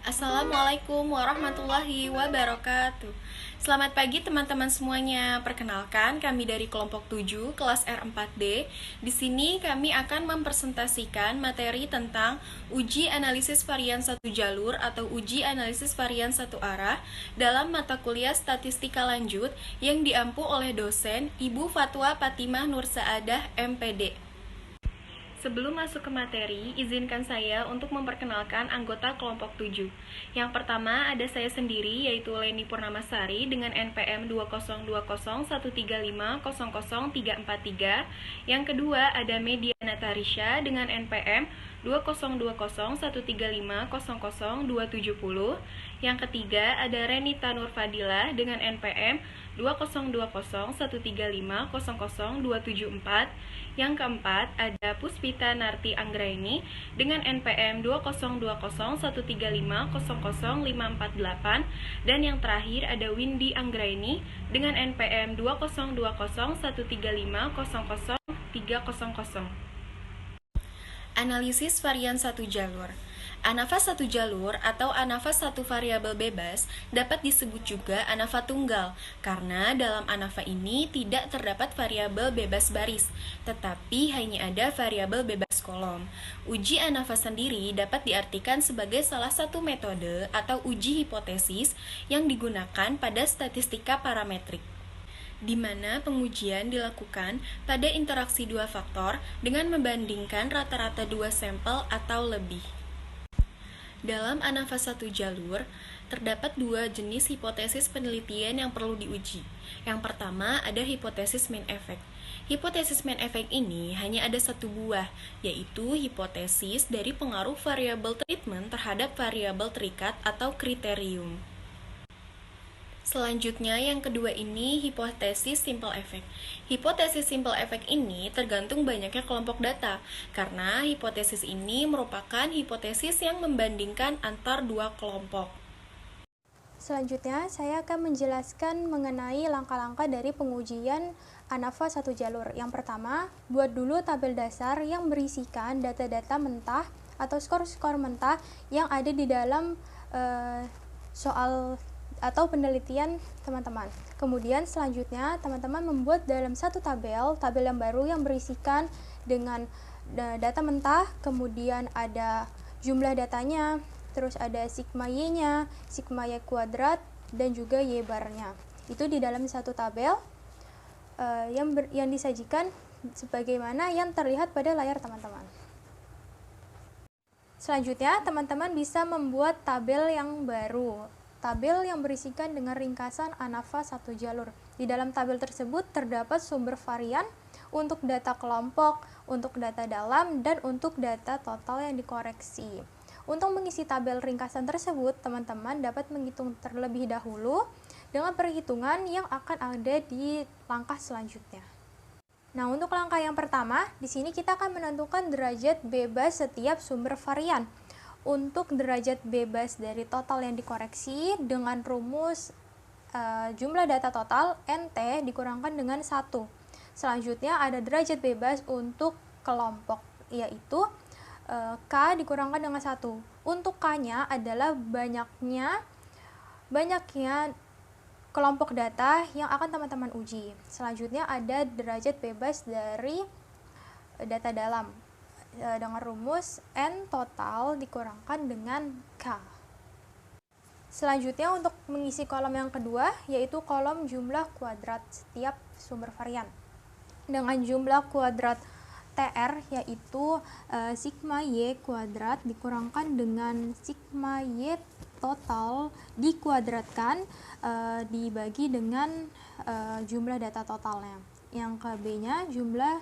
Assalamualaikum warahmatullahi wabarakatuh. Selamat pagi teman-teman semuanya. Perkenalkan, kami dari kelompok 7 kelas R4D. Di sini kami akan mempresentasikan materi tentang uji analisis varian satu jalur atau uji analisis varian satu arah dalam mata kuliah statistika lanjut yang diampu oleh dosen Ibu Fatwa Fatimah Nur Saadah MPD. Sebelum masuk ke materi, izinkan saya untuk memperkenalkan anggota kelompok 7. Yang pertama ada saya sendiri, yaitu Leni Purnamasari dengan NPM 202013500343. Yang kedua ada Mediana Tarisha dengan NPM 202013500270. Yang ketiga ada Renita Nurfadilah dengan NPM 202013500274. Yang keempat ada Puspita Narti Anggraini dengan NPM 202013500548. Dan yang terakhir ada Windy Anggraini dengan NPM 202135000300. Analisis varian satu jalur. ANAVA satu jalur atau ANAVA satu variabel bebas dapat disebut juga ANAVA tunggal karena dalam ANAVA ini tidak terdapat variabel bebas baris, tetapi hanya ada variabel bebas kolom. Uji ANAVA sendiri dapat diartikan sebagai salah satu metode atau uji hipotesis yang digunakan pada statistika parametrik, di mana pengujian dilakukan pada interaksi dua faktor dengan membandingkan rata-rata dua sampel atau lebih. Dalam ANAVA satu jalur, terdapat dua jenis hipotesis penelitian yang perlu diuji. Yang pertama ada hipotesis main effect. Hipotesis main effect ini hanya ada satu buah, yaitu hipotesis dari pengaruh variabel treatment terhadap variabel terikat atau kriterium. Selanjutnya yang kedua ini hipotesis simple effect. Hipotesis simple effect ini tergantung banyaknya kelompok data, karena hipotesis ini merupakan hipotesis yang membandingkan antar dua kelompok. Selanjutnya, saya akan menjelaskan mengenai langkah-langkah dari pengujian ANAVA satu jalur. Yang pertama, buat dulu tabel dasar yang berisikan data-data mentah atau skor-skor mentah yang ada di dalam soal atau penelitian teman-teman. Kemudian selanjutnya teman-teman membuat dalam satu tabel yang baru yang berisikan dengan data mentah, kemudian ada jumlah datanya, terus ada sigma y-nya, sigma y kuadrat, dan juga y bar-nya. Itu di dalam satu tabel yang disajikan sebagaimana yang terlihat pada layar teman-teman. Selanjutnya, teman-teman bisa membuat tabel yang baru. Tabel yang berisikan dengan ringkasan ANAVA satu jalur. Di dalam tabel tersebut terdapat sumber varian untuk data kelompok, untuk data dalam, dan untuk data total yang dikoreksi. Untuk mengisi tabel ringkasan tersebut, teman-teman dapat menghitung terlebih dahulu dengan perhitungan yang akan ada di langkah selanjutnya. Nah, untuk langkah yang pertama, di sini kita akan menentukan derajat bebas setiap sumber varian. Untuk derajat bebas dari total yang dikoreksi dengan rumus jumlah data total NT dikurangkan dengan 1. Selanjutnya ada derajat bebas untuk kelompok, yaitu K dikurangkan dengan 1. Untuk K-nya adalah banyaknya kelompok data yang akan teman-teman uji. Selanjutnya ada derajat bebas dari data dalam dengan rumus N total dikurangkan dengan K. Selanjutnya untuk mengisi kolom yang kedua, yaitu kolom jumlah kuadrat setiap sumber varian. Dengan jumlah kuadrat TR, yaitu sigma Y kuadrat dikurangkan dengan sigma Y total dikuadratkan dibagi dengan jumlah data totalnya. Yang ke B-nya jumlah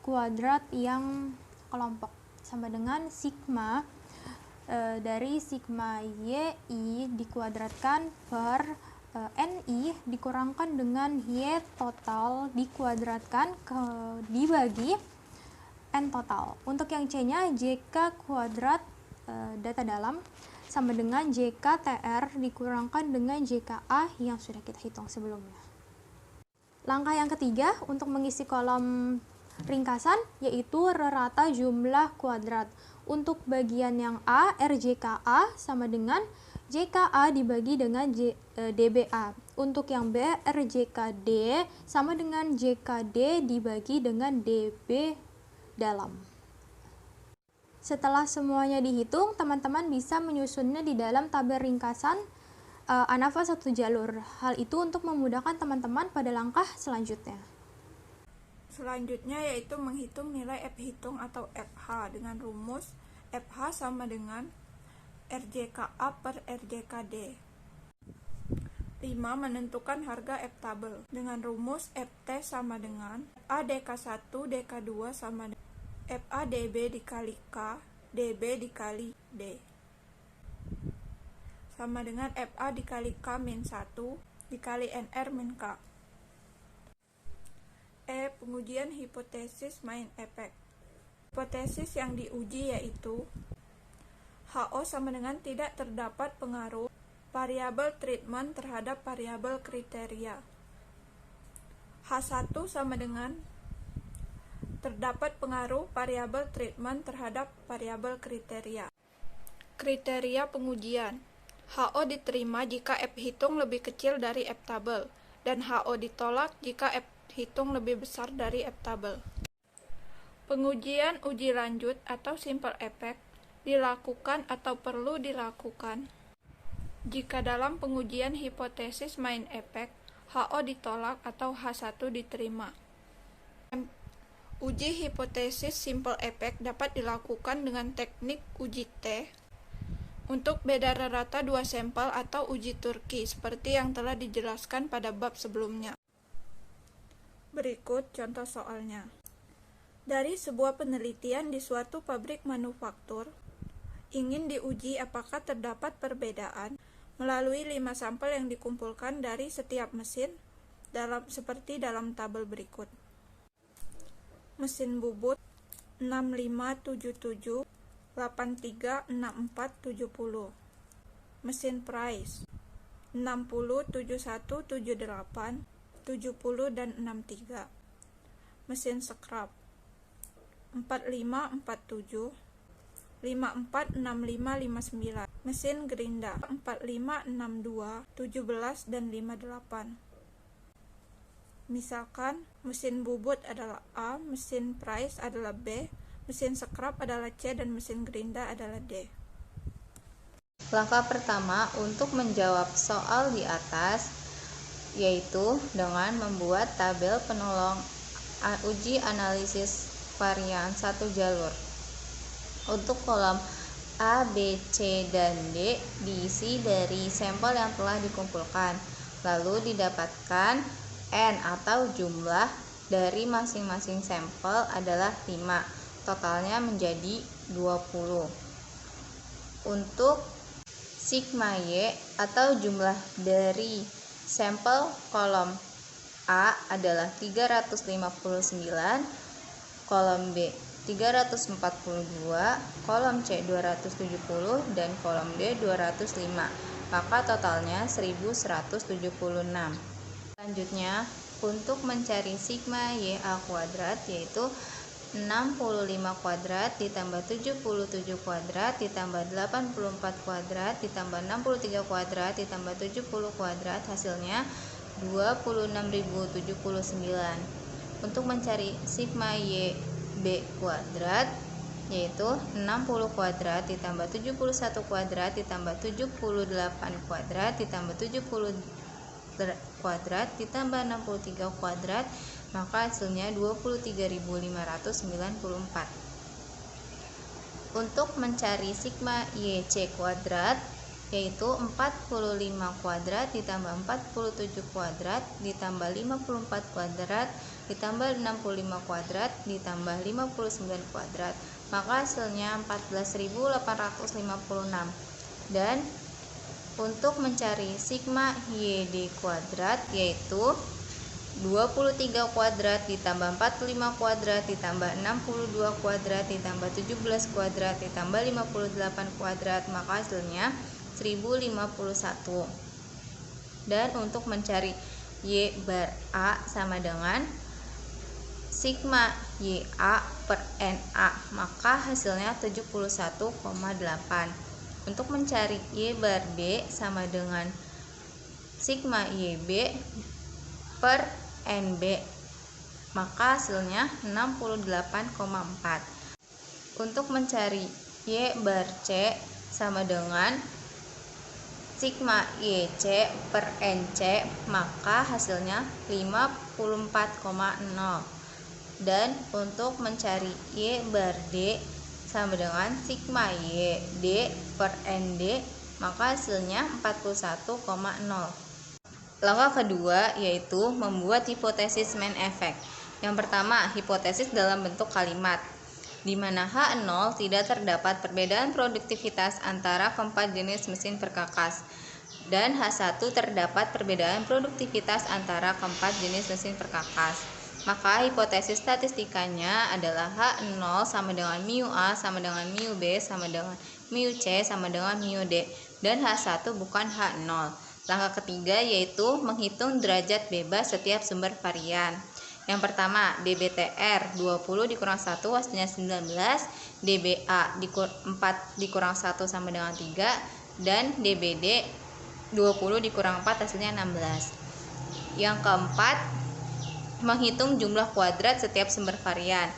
kuadrat yang kelompok sama dengan sigma dari sigma yi dikuadratkan per ni dikurangkan dengan y total dikuadratkan dibagi n total. Untuk yang c-nya jk kuadrat data dalam sama dengan jk tr dikurangkan dengan jka yang sudah kita hitung sebelumnya. Langkah yang ketiga untuk mengisi kolom ringkasan yaitu rata jumlah kuadrat. Untuk bagian yang A, RJKA sama dengan JKA dibagi dengan DBA. Untuk yang B, RJKD sama dengan JKD dibagi dengan DB dalam. Setelah semuanya dihitung, teman-teman bisa menyusunnya di dalam tabel ringkasan ANAFA satu jalur. Hal itu untuk memudahkan teman-teman pada langkah selanjutnya. Selanjutnya yaitu menghitung nilai F hitung atau FH dengan rumus FH sama dengan RJKA per RJKD. 5. Menentukan harga F tabel dengan rumus FT sama dengan FA DK1 DK2 sama dengan FA DB dikali K DB dikali D sama dengan FA dikali K min 1 dikali NR min K. Pengujian hipotesis main efek. Hipotesis yang diuji yaitu HO sama dengan tidak terdapat pengaruh variabel treatment terhadap variabel kriteria. H1 sama dengan terdapat pengaruh variabel treatment terhadap variabel kriteria. Kriteria pengujian. HO diterima jika F hitung lebih kecil dari F tabel dan HO ditolak jika F hitung lebih besar dari F tabel. Pengujian uji lanjut atau simple effect dilakukan atau perlu dilakukan jika dalam pengujian hipotesis main effect HO ditolak atau H1 diterima. Uji hipotesis simple effect dapat dilakukan dengan teknik uji T untuk beda rata dua sampel atau uji Turki seperti yang telah dijelaskan pada bab sebelumnya. Berikut contoh soalnya. Dari sebuah penelitian di suatu pabrik manufaktur, ingin diuji apakah terdapat perbedaan melalui 5 sampel yang dikumpulkan dari setiap mesin seperti dalam tabel berikut. Mesin bubut 6577 836470. Mesin price 607178 70 dan 63. Mesin scrap 4547 546559. Mesin gerinda 4562 17 dan 58. Misalkan mesin bubut adalah A, mesin price adalah B, mesin scrap adalah C, dan mesin gerinda adalah D. Langkah pertama untuk menjawab soal di atas yaitu dengan membuat tabel penolong uji analisis varian satu jalur. Untuk kolom A, B, C, dan D diisi dari sampel yang telah dikumpulkan, lalu didapatkan N atau jumlah dari masing-masing sampel adalah 5, totalnya menjadi 20. Untuk sigma Y atau jumlah dari sampel kolom A adalah 359, kolom B 342, kolom C 270, dan kolom D 205, maka totalnya 1176. Selanjutnya, untuk mencari sigma YA kuadrat yaitu 65 kuadrat ditambah 77 kuadrat ditambah 84 kuadrat ditambah 63 kuadrat ditambah 70 kuadrat, hasilnya 26.079. Untuk mencari sigma YB kuadrat yaitu 60 kuadrat ditambah 71 kuadrat ditambah 78 kuadrat ditambah 70 kuadrat ditambah 63 kuadrat, maka hasilnya 23.594. Untuk mencari sigma YC kuadrat yaitu 45 kuadrat ditambah 47 kuadrat ditambah 54 kuadrat ditambah 65 kuadrat ditambah 59 kuadrat, maka hasilnya 14.856. Dan untuk mencari sigma YD kuadrat yaitu 23 kuadrat ditambah 45 kuadrat ditambah 62 kuadrat ditambah 17 kuadrat ditambah 58 kuadrat, maka hasilnya 1051. Dan untuk mencari Y bar A sama dengan sigma YA per NA, maka hasilnya 71,8. Untuk mencari Y bar B sama dengan sigma YB per NB, maka hasilnya 68,4. Untuk mencari Y bar C sama dengan sigma YC per NC, maka hasilnya 54,0. Dan untuk mencari Y bar D sama dengan sigma YD per ND, maka hasilnya 41,0. Langkah kedua yaitu membuat hipotesis main effect. Yang pertama, hipotesis dalam bentuk kalimat, di mana H0 tidak terdapat perbedaan produktivitas antara keempat jenis mesin perkakas, dan H1 terdapat perbedaan produktivitas antara keempat jenis mesin perkakas. Maka hipotesis statistikanya adalah H0 sama dengan mu A sama dengan mu B sama dengan mu C sama dengan mu D, dan H1 bukan H0. Langkah ketiga yaitu menghitung derajat bebas setiap sumber varian. Yang pertama, dBTR 20 dikurang 1 hasilnya 19, dBA 4 dikurang 1 sama dengan 3, dan dBD 20 dikurang 4 hasilnya 16. Yang keempat, menghitung jumlah kuadrat setiap sumber varian.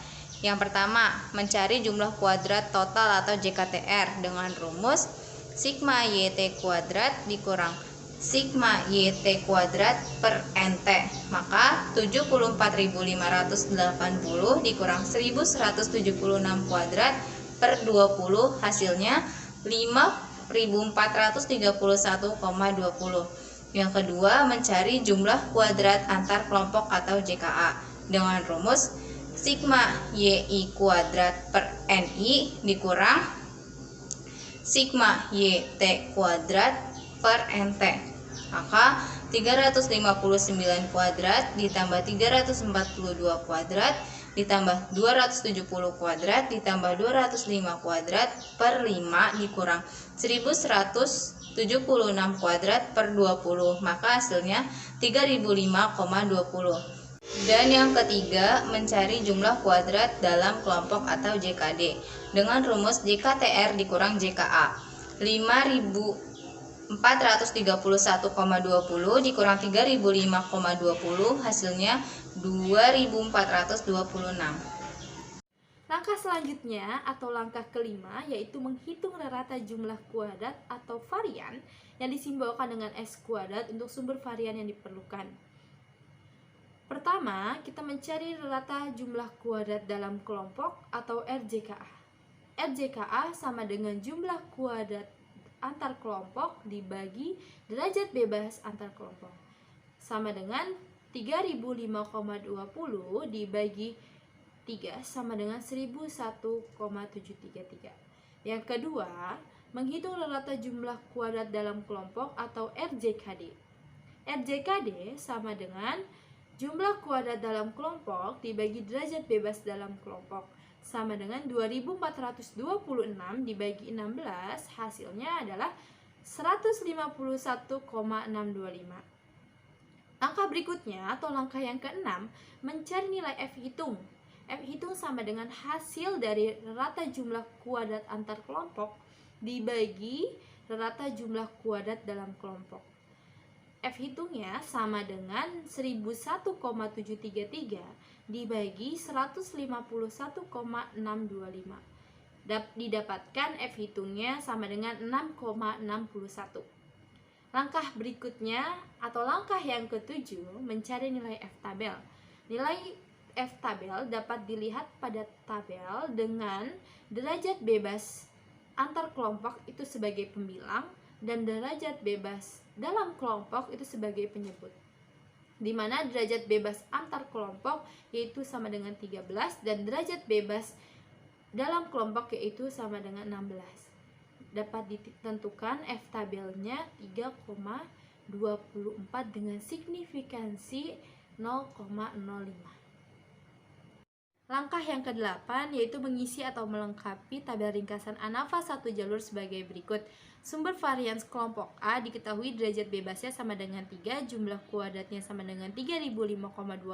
Yang pertama, mencari jumlah kuadrat total atau JKTR dengan rumus sigma YT kuadrat dikurang sigma YT kuadrat per NT, maka 74.580 dikurang 1.176 kuadrat per 20 hasilnya 5.431,20. Yang kedua, mencari jumlah kuadrat antar kelompok atau JKA dengan rumus sigma YI kuadrat per NI dikurang sigma YT kuadrat per NT, maka 359 kuadrat ditambah 342 kuadrat ditambah 270 kuadrat ditambah 205 kuadrat per 5 dikurang 1176 kuadrat per 20, maka hasilnya 3005,20. Dan yang ketiga, mencari jumlah kuadrat dalam kelompok atau JKD dengan rumus JKTR dikurang JKA. 5.431,20 dikurang 3005,20 hasilnya 2.426. Langkah selanjutnya atau langkah kelima yaitu menghitung rata jumlah kuadrat atau varian yang disimbolkan dengan S kuadrat untuk sumber varian yang diperlukan. Pertama, kita mencari rata jumlah kuadrat dalam kelompok atau RJKA. RJKA sama dengan jumlah kuadrat antar kelompok dibagi derajat bebas antar kelompok, sama dengan 3005,20 dibagi 3 sama dengan 1001,733. Yang kedua, menghitung rata jumlah kuadrat dalam kelompok atau RJKD. RJKD sama dengan jumlah kuadrat dalam kelompok dibagi derajat bebas dalam kelompok, sama dengan 2426 dibagi 16, hasilnya adalah 151,625. Langkah berikutnya atau langkah yang keenam, mencari nilai F hitung. F hitung sama dengan hasil dari rata jumlah kuadrat antar kelompok dibagi rata jumlah kuadrat dalam kelompok. F hitungnya sama dengan 1001,733 dibagi 151,625. Didapatkan F hitungnya sama dengan 6,61. Langkah berikutnya atau langkah yang ketujuh, mencari nilai F tabel. Nilai F tabel dapat dilihat pada tabel dengan derajat bebas antar kelompok itu sebagai pembilang dan derajat bebas dalam kelompok itu sebagai penyebut, di mana derajat bebas antar kelompok yaitu sama dengan 13 dan derajat bebas dalam kelompok yaitu sama dengan 16. Dapat ditentukan F tabelnya 3,24 dengan signifikansi 0,05. Langkah yang ke-8 yaitu mengisi atau melengkapi tabel ringkasan ANAFA satu jalur sebagai berikut. Sumber varians kelompok A diketahui derajat bebasnya sama dengan 3, jumlah kuadratnya sama dengan 3005,20,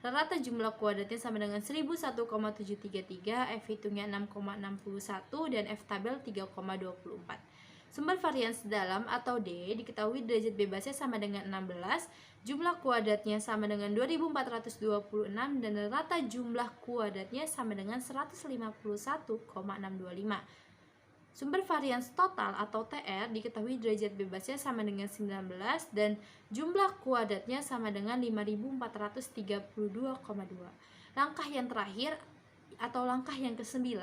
rata jumlah kuadratnya sama dengan 1001,733, F hitungnya 6,61, dan F tabel 3,24. Sumber varians dalam atau D diketahui derajat bebasnya sama dengan 16, jumlah kuadratnya sama dengan 2426, dan rata jumlah kuadratnya sama dengan 151,625. Sumber varians total atau TR diketahui derajat bebasnya sama dengan 19 dan jumlah kuadratnya sama dengan 5432,2. Langkah yang terakhir atau langkah yang ke-9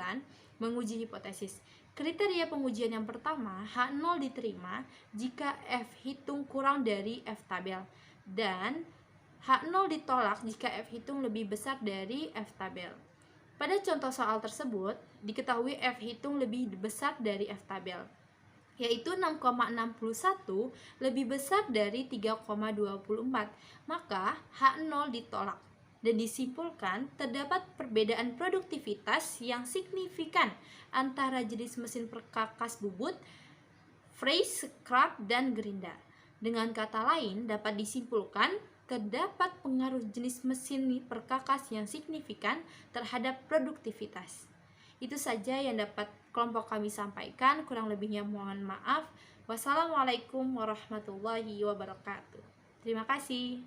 menguji hipotesis. Kriteria pengujian yang pertama, H0 diterima jika F hitung kurang dari F tabel, dan H0 ditolak jika F hitung lebih besar dari F tabel. Pada contoh soal tersebut, diketahui F hitung lebih besar dari F tabel, yaitu 6,61 lebih besar dari 3,24, maka H0 ditolak. Dan disimpulkan terdapat perbedaan produktivitas yang signifikan antara jenis mesin perkakas bubut, Frey, Scrap, dan Gerinda. Dengan kata lain, dapat disimpulkan terdapat pengaruh jenis mesin perkakas yang signifikan terhadap produktivitas. Itu saja yang dapat kelompok kami sampaikan, kurang lebihnya mohon maaf. Wassalamualaikum warahmatullahi wabarakatuh. Terima kasih.